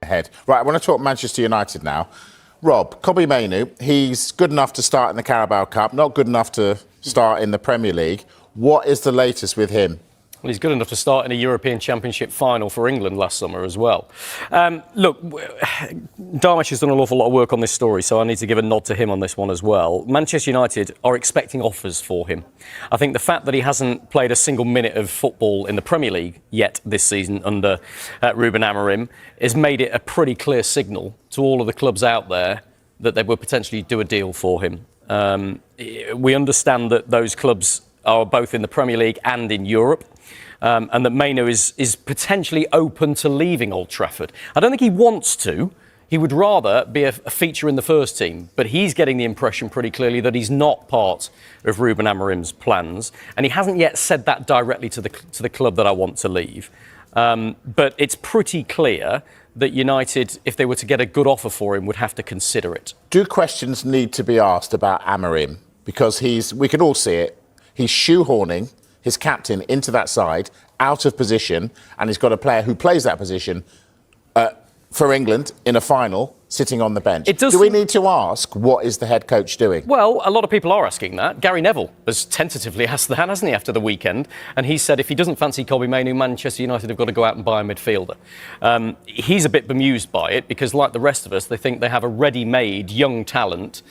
ahead. Right, I want to talk Manchester United now. Rob, Kobbie Mainoo, he's good enough to start in the Carabao Cup, not good enough to start in the Premier League. What is the latest with him? Well, he's good enough to start in a European Championship final for England last summer as well. Look, Darmish has done an awful lot of work on this story, so I need to give a nod to him on this one as well. Manchester United are expecting offers for him. I think the fact that he hasn't played a single minute of football in the Premier League yet this season under Ruben Amorim has made it a pretty clear signal to all of the clubs out there that they would potentially do a deal for him. We understand that those clubs are both in the Premier League and in Europe. And that Mainoo is potentially open to leaving Old Trafford. I don't think he wants to. He would rather be a feature in the first team. But he's getting the impression pretty clearly that he's not part of Ruben Amorim's plans. And he hasn't yet said that directly to the club that I want to leave. But it's pretty clear that United, if they were to get a good offer for him, would have to consider it. Do questions need to be asked about Amorim? Because we can all see it, he's shoehorning his captain into that side, out of position, and he's got a player who plays that position for England in a final, sitting on the bench. Do we need to ask, what is the head coach doing? Well, a lot of people are asking that. Gary Neville has tentatively asked that, hasn't he, after the weekend? And he said if he doesn't fancy Kobbie Mainoo, Manchester United have got to go out and buy a midfielder. He's a bit bemused by it because, like the rest of us, they think they have a ready-made young talent,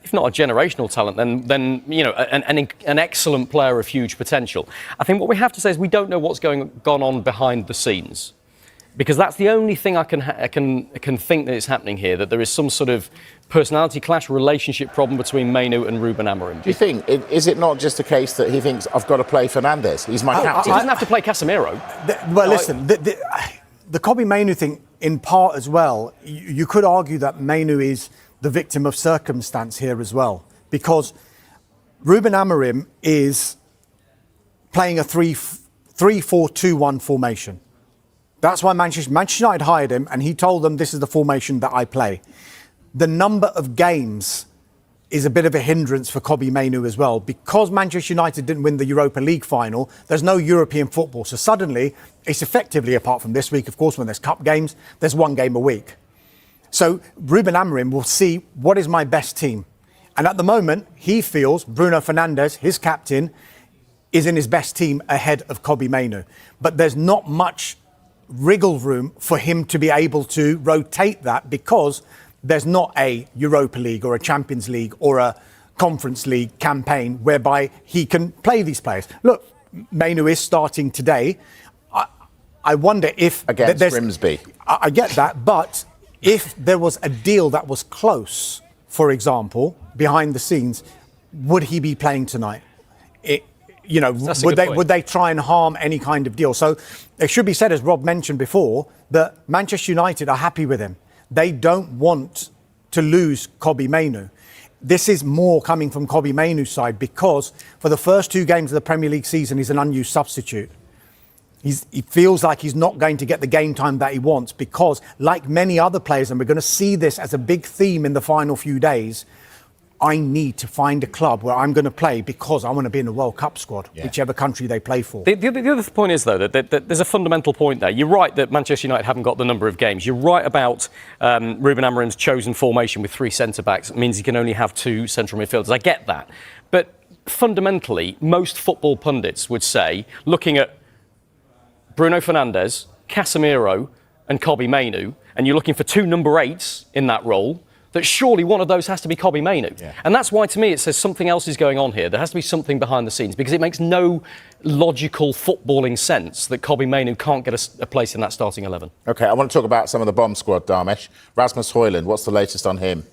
if not a generational talent, then you know, an excellent player of huge potential. I think what we have to say is we don't know what's gone on behind the scenes, because that's the only thing I can think that is happening here. That there is some sort of personality clash, relationship problem between Mainoo and Ruben Amorim. Do you think is it not just a case that he thinks I've got to play Fernandes? He's my captain. He doesn't have to play Casemiro. Listen, the Kobbie Mainoo thing, in part as well, you could argue that Mainoo is the victim of circumstance here as well, because Ruben Amorim is playing a 3-4-2-1 formation. That's why Manchester United hired him, and he told them this is the formation that I play. The number of games is a bit of a hindrance for Kobbie Mainoo as well, because Manchester United didn't win the Europa League final. There's no European football, so suddenly it's effectively, apart from this week, of course, when there's cup games, there's one game a week. So Ruben Amorim will see what is my best team. And at the moment, he feels Bruno Fernandes, his captain, is in his best team ahead of Kobbie Mainoo. But there's not much wriggle room for him to be able to rotate that, because there's not a Europa League or a Champions League or a Conference League campaign whereby he can play these players. Look, Mainoo is starting today. I wonder if... Against Grimsby. I get that, but if there was a deal that was close, for example, behind the scenes, would he be playing tonight? Would they try and harm any kind of deal? So it should be said, as Rob mentioned before, that Manchester United are happy with him. They don't want to lose Kobbie Mainoo. This is more coming from Kobbie Mainoo's side, because for the first two games of the Premier League season, he's an unused substitute. He feels like he's not going to get the game time that he wants, because, like many other players, and we're going to see this as a big theme in the final few days, I need to find a club where I'm going to play because I want to be in the World Cup squad, whichever country they play for. The other point is, though, that there's a fundamental point there. You're right that Manchester United haven't got the number of games. You're right about Ruben Amorim's chosen formation with three centre-backs. It means he can only have two central midfielders. I get that. But fundamentally, most football pundits would say, looking at Bruno Fernandes, Casemiro and Kobbie Mainoo, and you're looking for two number 8s in that role, that surely one of those has to be Kobbie Mainoo. Yeah. And that's why, to me, it says something else is going on here. There has to be something behind the scenes, because it makes no logical footballing sense that Kobbie Mainoo can't get a place in that starting 11. OK, I want to talk about some of the bomb squad, Darmish. Rasmus Hojlund, what's the latest on him?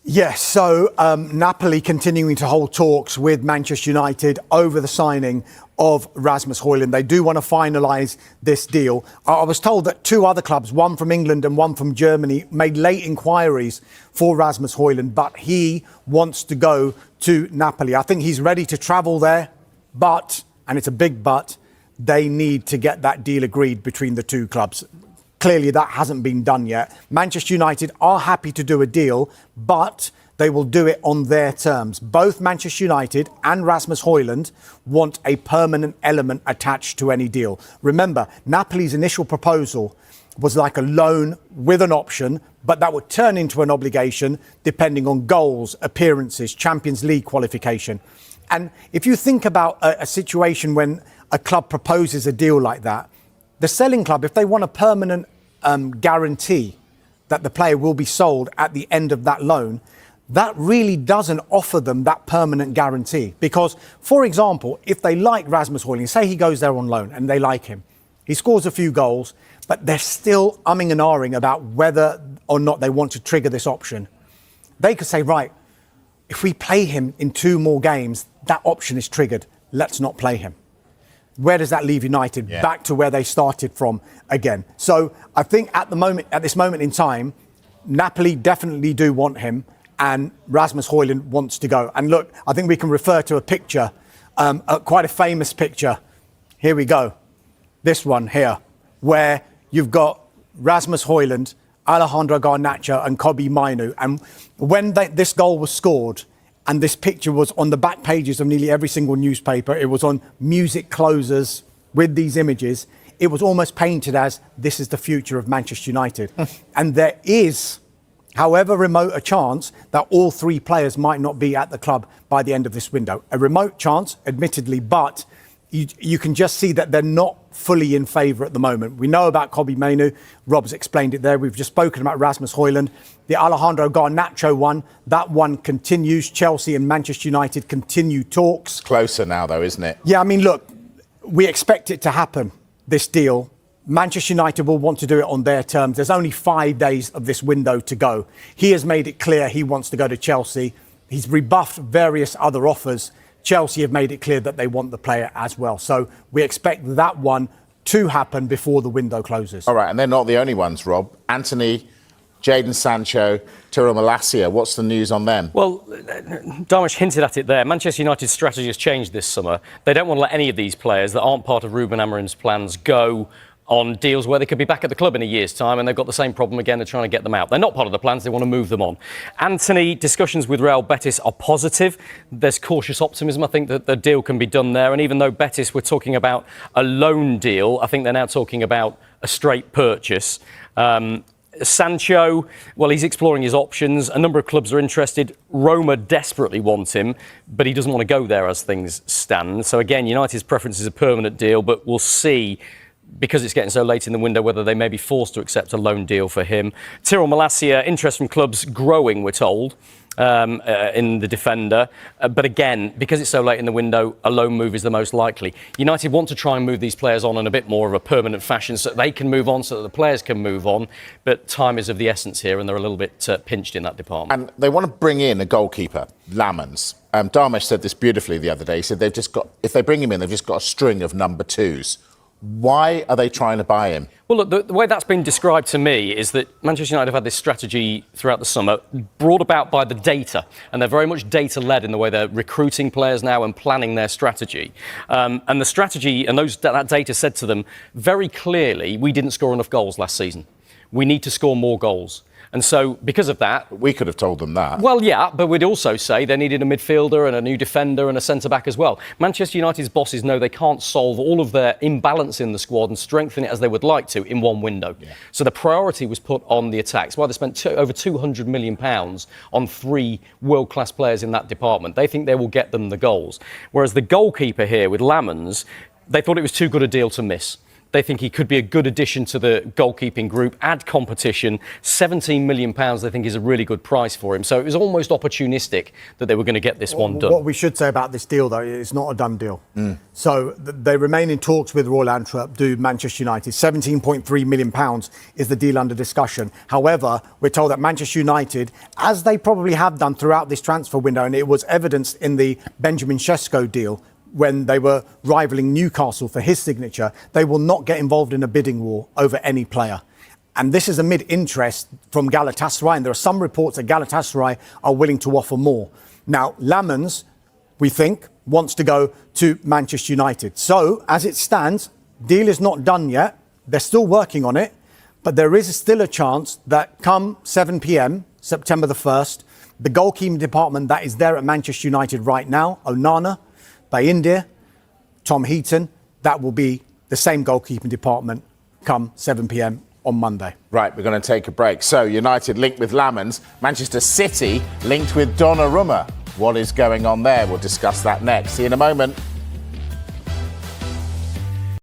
Yes, so Napoli continuing to hold talks with Manchester United over the signing of Rasmus Hojlund. They do want to finalise this deal. I was told that two other clubs, one from England and one from Germany, made late inquiries for Rasmus Hojlund, but he wants to go to Napoli. I think he's ready to travel there, but, and it's a big but, they need to get that deal agreed between the two clubs. Clearly, that hasn't been done yet. Manchester United are happy to do a deal, but they will do it on their terms. Both Manchester United and Rasmus Hojlund want a permanent element attached to any deal. Remember, Napoli's initial proposal was like a loan with an option, but that would turn into an obligation depending on goals, appearances, Champions League qualification. And if you think about a situation when a club proposes a deal like that, the selling club, if they want a permanent guarantee that the player will be sold at the end of that loan, that really doesn't offer them that permanent guarantee. Because, for example, if they like Rasmus Hojlund, say he goes there on loan and they like him, he scores a few goals, but they're still umming and ahhing about whether or not they want to trigger this option. They could say, right, if we play him in 2 more games, that option is triggered. Let's not play him. Where does that leave United? Yeah. Back to where they started from again. So I think at this moment in time, Napoli definitely do want him, and Rasmus Hojlund wants to go. And look, I think we can refer to a picture, quite a famous picture. Here we go. This one here, where you've got Rasmus Hojlund, Hojlund Garnacho and Kobbie Mainoo. And when this goal was scored, and this picture was on the back pages of nearly every single newspaper, it was on music closers with these images, it was almost painted as, this is the future of Manchester United. And there is, however remote a chance, that all 3 players might not be at the club by the end of this window. A remote chance, admittedly, but you can just see that they're not fully in favour at the moment. We know about Kobbie Mainoo. Rob's explained it there. We've just spoken about Rasmus Hojlund. The Hojlund Garnacho one, that one continues. Chelsea and Manchester United continue talks. It's closer now, though, isn't it? Yeah, I mean, look, we expect it to happen, this deal. Manchester United will want to do it on their terms. There's only 5 days of this window to go. He has made it clear he wants to go to Chelsea. He's rebuffed various other offers. Chelsea have made it clear that they want the player as well. So we expect that one to happen before the window closes. All right, and they're not the only ones, Rob. Anthony, Jadon Sancho, Tyrell Malacia, what's the news on them? Well, Darmish hinted at it there. Manchester United's strategy has changed this summer. They don't want to let any of these players that aren't part of Ruben Amorim's plans go on deals where they could be back at the club in a year's time, and they've got the same problem again. They're trying to get them out. They're not part of the plans. They want to move them on. Anthony, discussions with Real Betis are positive. There's cautious optimism. I think that the deal can be done there. And even though Betis were talking about a loan deal, I think they're now talking about a straight purchase. Sancho, well, he's exploring his options. A number of clubs are interested. Roma desperately want him, but he doesn't want to go there as things stand. So again, United's preference is a permanent deal, but we'll see, because it's getting so late in the window, whether they may be forced to accept a loan deal for him. Tyrell Malacia, interest from clubs growing, we're told, in the defender. But again, because it's so late in the window, a loan move is the most likely. United want to try and move these players on in a bit more of a permanent fashion so that they can move on, so that the players can move on. But time is of the essence here, and they're a little bit pinched in that department. And they want to bring in a goalkeeper, Lammens. Darmish said this beautifully the other day. He said if they bring him in, they've just got a string of number 2s. Why are they trying to buy him? Well, look, the way that's been described to me is that Manchester United have had this strategy throughout the summer, brought about by the data, and they're very much data-led in the way they're recruiting players now and planning their strategy. And the strategy and that data said to them very clearly, we didn't score enough goals last season. We need to score more goals. And so, because of that... We could have told them that. Well, yeah, but we'd also say they needed a midfielder and a new defender and a centre-back as well. Manchester United's bosses know they can't solve all of their imbalance in the squad and strengthen it as they would like to in one window. Yeah. So the priority was put on the attacks. Well, they spent over £200 million on 3 world-class players in that department. They think they will get them the goals. Whereas the goalkeeper here with Lammens, they thought it was too good a deal to miss. They think he could be a good addition to the goalkeeping group, add competition. £17 million, they think, is a really good price for him. So it was almost opportunistic that they were going to get this one done. What we should say about this deal, though, it's not a done deal. So they remain in talks with Royal Antwerp, do Manchester United. £17.3 million is the deal under discussion. However, we're told that Manchester United, as they probably have done throughout this transfer window, and it was evidenced in the Benjamin Sesko deal, when they were rivaling Newcastle for his signature, they will not get involved in a bidding war over any player. And this is amid interest from Galatasaray, and there are some reports that Galatasaray are willing to offer more. Now, Lammens, we think, wants to go to Manchester United. So, as it stands, deal is not done yet. They're still working on it, but there is still a chance that come 7 p.m, September the 1st, the goalkeeping department that is there at Manchester United right now, Onana, Bayindir, Tom Heaton, that will be the same goalkeeping department come 7 p.m. on Monday. Right, we're going to take a break. So, United linked with Lammens, Manchester City linked with Donnarumma. What is going on there? We'll discuss that next. See you in a moment.